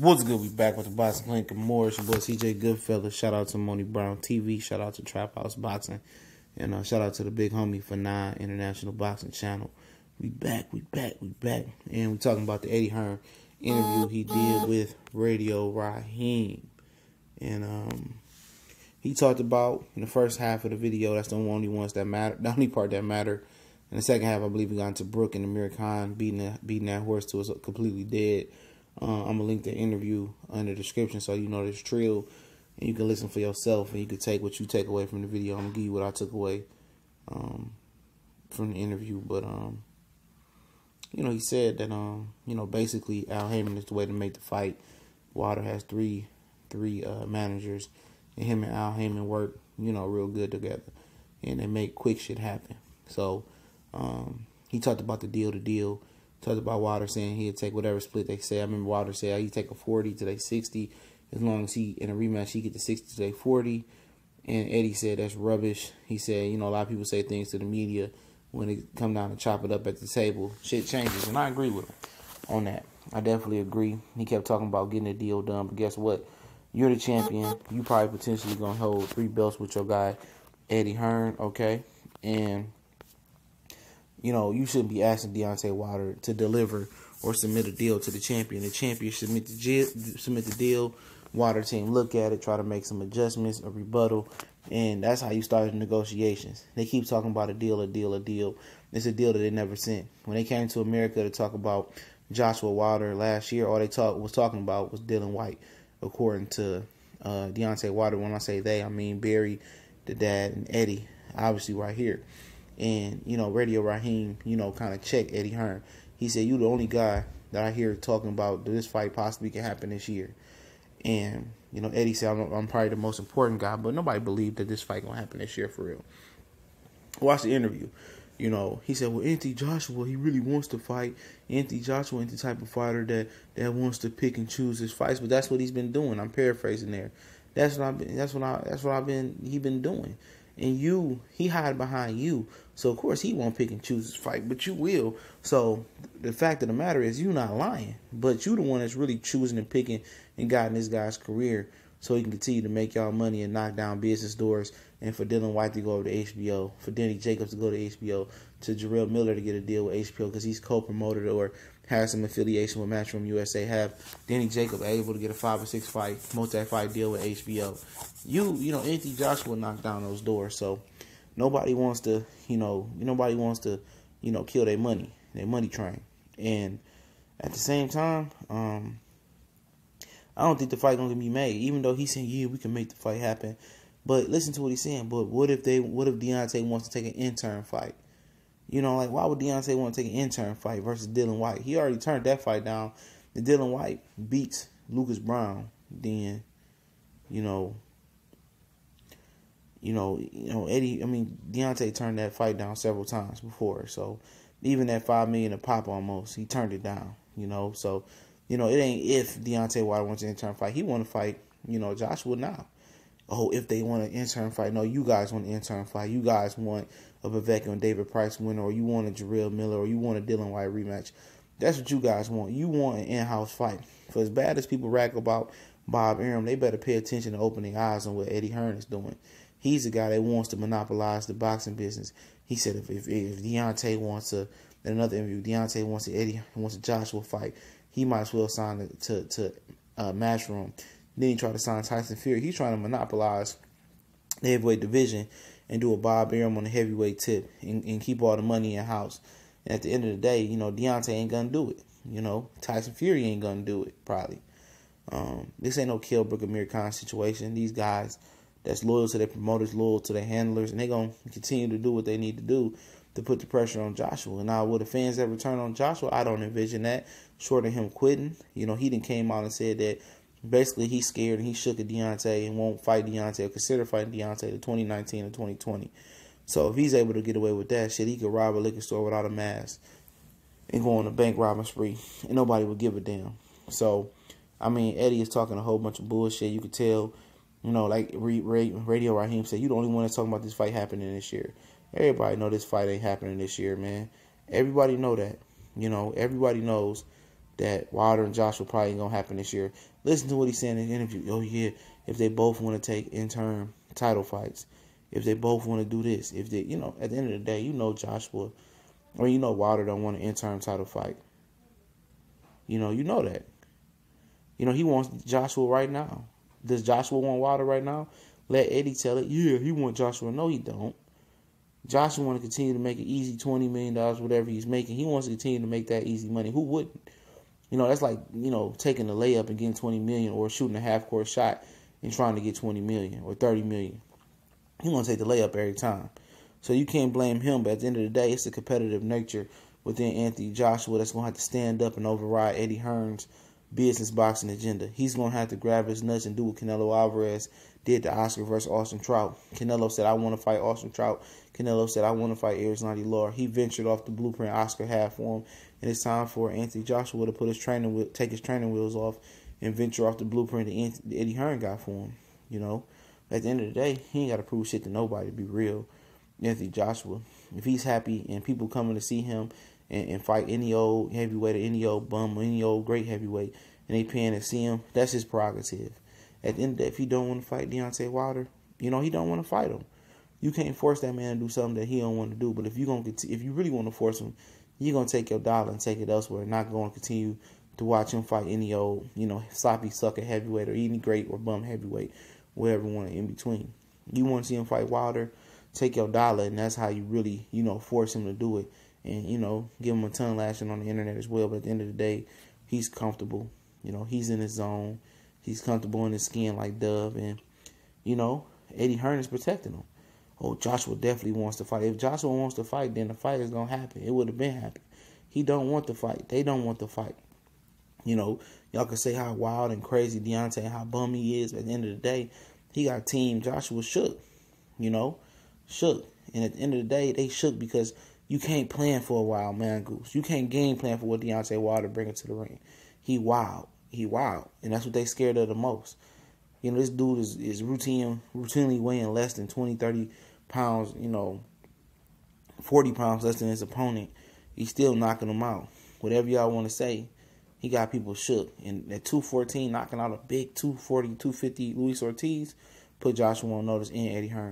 What's good? We back with the Boxing Clinic and more. It's your boy CJ Goodfellas. Shout out to Moni Brown TV. Shout out to Trap House Boxing. And shout out to the big homie for 9 International Boxing Channel. We back. And we talking about the Eddie Hearn interview he did with Radio Raheem. And he talked about in the first half of the video, that's the only ones that matter, the only part that mattered. In the second half, I believe we got into Brooke and Amir Khan beating that horse till it's completely dead. I'm going to link the interview under the description so you know this trill. And you can listen for yourself and you can take what you take away from the video. I'm going to give you what I took away from the interview. But, he said that, basically Al Haymon is the way to make the fight. Wilder has three managers. And him and Al Haymon work, real good together. And they make quick shit happen. So, he talked about the deal. Talked about Wilder saying he'd take whatever split they say. I remember Wilder said he'd take a 40 to they 60. As long as he, in a rematch, he get the 60 to they 40. And Eddie said that's rubbish. He said, a lot of people say things to the media when they come down and chop it up at the table. Shit changes. And I agree with him on that. I definitely agree. He kept talking about getting the deal done. But guess what? You're the champion. You probably potentially going to hold 3 belts with your guy, Eddie Hearn, okay? And you shouldn't be asking Deontay Wilder to deliver or submit a deal to the champion. The champion submit the deal. Wilder team look at it, try to make some adjustments, a rebuttal, and that's how you start the negotiations. They keep talking about a deal. It's a deal that they never sent. When they came to America to talk about Joshua Wilder last year, all they was talking about was Dylan White, according to Deontay Wilder. When I say they, I mean Barry, the dad, and Eddie, obviously right here. And, Radio Raheem, kind of checked Eddie Hearn. He said, you the only guy that I hear talking about this fight possibly can happen this year. And, Eddie said, I'm probably the most important guy, but nobody believed that this fight going to happen this year for real. Watch the interview. He said, well, Anthony Joshua, he really wants to fight. Anthony Joshua ain't the type of fighter that wants to pick and choose his fights, but that's what he's been doing. I'm paraphrasing there. That's what he been doing. And he hide behind you. So, of course, he won't pick and choose his fight, but you will. So, the fact of the matter is you not lying. But you the one that's really choosing and picking and guiding this guy's career so he can continue to make y'all money and knock down business doors. And for Dylan White to go over to HBO, for Danny Jacobs to go to HBO, to Jarrell Miller to get a deal with HBO because he's co-promoted or has some affiliation with Matchroom USA, have Danny Jacobs able to get a 5 or 6 fight, multi-fight deal with HBO. Anthony Joshua knocked down those doors. So nobody wants to, kill their money train. And at the same time, I don't think the fight gonna be made. Even though he's saying, yeah, we can make the fight happen. But listen to what he's saying. But what if Deontay wants to take an intern fight? Why would Deontay want to take an intern fight versus Dylan White? He already turned that fight down. If Dylan White beats Lucas Brown, then, Deontay turned that fight down several times before. So even at $5 million a pop almost, he turned it down, So, it ain't if Deontay Wilder wants an intern fight. He want to fight, Joshua now. Oh, if they want an intern fight. No, you guys want an intern fight. You guys want a Vivek and David Price winner, or you want a Jarrell Miller, or you want a Dylan White rematch. That's what you guys want. You want an in-house fight. For as bad as people rag about Bob Arum, they better pay attention to opening eyes on what Eddie Hearn is doing. He's the guy that wants to monopolize the boxing business. He said if Deontay wants in another interview, Deontay wants a Joshua fight, he might as well sign to Matchroom. Then he tried to sign Tyson Fury. He's trying to monopolize the heavyweight division and do a Bob Arum on the heavyweight tip and keep all the money in house. And at the end of the day, Deontay ain't gonna do it. Tyson Fury ain't gonna do it probably. This ain't no Kell Brook Amir Khan situation. These guys that's loyal to their promoters, loyal to their handlers, and they're going to continue to do what they need to do to put the pressure on Joshua. And now, will the fans ever turn on Joshua? I don't envision that, short of him quitting. He done came out and said that basically he's scared and he shook at Deontay and won't fight Deontay or consider fighting Deontay to 2019 or 2020. So if he's able to get away with that shit, he could rob a liquor store without a mask and go on a bank robbing spree, and nobody would give a damn. So, Eddie is talking a whole bunch of bullshit. You could tell. Like Radio Raheem said, you the only one that's talking about this fight happening this year. Everybody know this fight ain't happening this year, man. Everybody know that. Everybody knows that Wilder and Joshua probably ain't gonna happen this year. Listen to what he's saying in the interview. Oh yeah, if they both want to take interim title fights, if they both want to do this, if they, at the end of the day, Joshua, or Wilder don't want an interim title fight. You know that. He wants Joshua right now. Does Joshua want Wilder right now? Let Eddie tell it. Yeah, he wants Joshua. No, he don't. Joshua want to continue to make an easy $20 million, whatever he's making. He wants to continue to make that easy money. Who wouldn't? That's like, taking a layup and getting $20 million, or shooting a half-court shot and trying to get $20 million or $30 million. He want to take the layup every time. So you can't blame him, but at the end of the day, it's the competitive nature within Anthony Joshua that's going to have to stand up and override Eddie Hearn's business boxing agenda. He's going to have to grab his nuts and do what Canelo Alvarez did to Oscar versus Austin Trout. Canelo said, I want to fight Austin Trout. Canelo said, I want to fight Erislandy Lara. He ventured off the blueprint Oscar had for him, and it's time for Anthony Joshua to take his training wheels off and venture off the blueprint that Eddie Hearn got for him. At the end of the day, he ain't got to prove shit to nobody, to be real. Anthony Joshua, if he's happy and people coming to see him and fight any old heavyweight or any old bum or any old great heavyweight, and they paying to see him, that's his prerogative. At the end of the day, if he don't want to fight Deontay Wilder, he don't want to fight him. You can't force that man to do something that he don't want to do. But if you really want to force him, you're gonna take your dollar and take it elsewhere, not going to continue to watch him fight any old, sloppy sucker heavyweight or any great or bum heavyweight, whatever one in between. You want to see him fight Wilder, take your dollar, and that's how you really, force him to do it. And, give him a ton lashing on the internet as well. But at the end of the day, he's comfortable. He's in his zone. He's comfortable in his skin like Dove. And, Eddie Hearn is protecting him. Oh, Joshua definitely wants to fight. If Joshua wants to fight, then the fight is going to happen. It would have been happening. He don't want to fight. They don't want to fight. Y'all can say how wild and crazy Deontay and how bum he is. At the end of the day, he got team. Joshua shook. Shook. And at the end of the day, they shook because you can't plan for a wild man goose. You can't game plan for what Deontay Wilder bringing to the ring. He wild. And that's what they scared of the most. This dude is routinely weighing less than 20, 30 pounds, 40 pounds less than his opponent. He's still knocking them out. Whatever y'all want to say, he got people shook. And at 214, knocking out a big 240, 250 Luis Ortiz, put Joshua on notice and Eddie Hearn.